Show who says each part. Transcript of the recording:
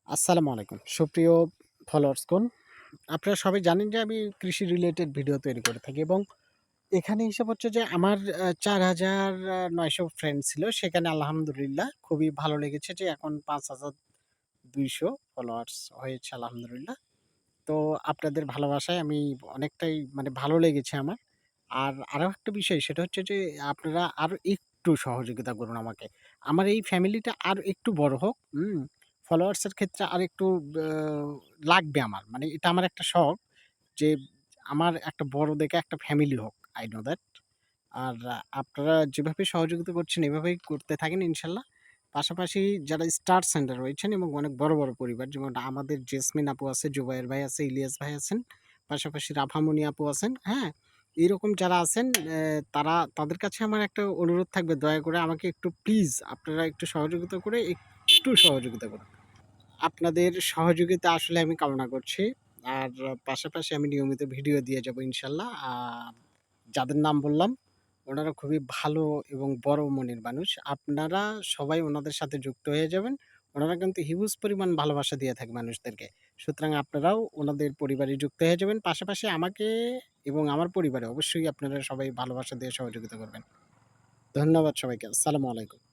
Speaker 1: আসসালামু আলাইকুম। সুপ্রিয় ফলোয়ার্সগণ, আপনারা সবাই জানেন যে আমি কৃষি রিলেটেড ভিডিও তৈরি করে থাকি এবং এখানে হিসাব হচ্ছে যে আমার ৪,৯০০ ফ্রেন্ড ছিল। সেখানে আলহামদুলিল্লাহ খুবই ভালো লেগেছে যে এখন ৫,২০০ ফলোয়ার্স হয়েছে আলহামদুলিল্লাহ। তো আপনাদের ভালোবাসায় আমি অনেকটাই ভালো লেগেছে আমার। আর আরো একটা বিষয় সেটা হচ্ছে যে আপনারা আরো একটু সহযোগিতা করুন আমাকে। আমার এই ফ্যামিলিটা আরো একটু বড় হোক, ফলোয়ার্স এর ক্ষেত্রে আরেকটু আ লাগবে আমার। এটা আমার একটা শখ যে আমার একটা বড় দেখে একটা ফ্যামিলি হোক। I know that. আর আপনারা যেভাবে সহযোগিতা করছেন এভাবেই করতে থাকেন ইনশাল্লাহ। পাশাপাশি যারা স্টার সেন্টার রয়েছেন এবং অনেক বড়, বড় পরিবার যেমন আমাদের জেসমিন আপু আছে, জুবায়ের ভাই আছে, ইলিয়াস ভাই আছেন, পাশাপাশি রাফামণি আপু আছেন, হ্যাঁ? এরকম যারা আছেন তাদের কাছে আমার একটা অনুরোধ থাকবে দয়া করে আমাকে একটু প্লিজ আপনারা একটু সহযোগিতা করে একটু সহযোগিতা করুন। আপনাদের সহযোগিতা আসলে আমি কামনা করছি। আর পাশাপাশি আমি নিয়মিত ভিডিও দিয়ে যাবো ইনশাল্লাহ। যাদের নাম বললাম, ওনারা খুবই ভালো এবং বড় মনের মানুষ। আপনারা সবাই ওনাদের সাথে যুক্ত হয়ে যাবেন। ওনারা কিন্তু হিউজ পরিমাণ ভালোবাসা দিয়ে থাকে মানুষদেরকে। সুতরাং আপনারাও ওনাদের পরিবারে যুক্ত হয়ে যাবেন। পাশাপাশি আমাকে এবং আমার পরিবারে অবশ্যই আপনারা সবাই ভালোবাসা দিয়ে সহযোগিতা করবেন। ধন্যবাদ সবাইকে। আসসালামু আলাইকুম।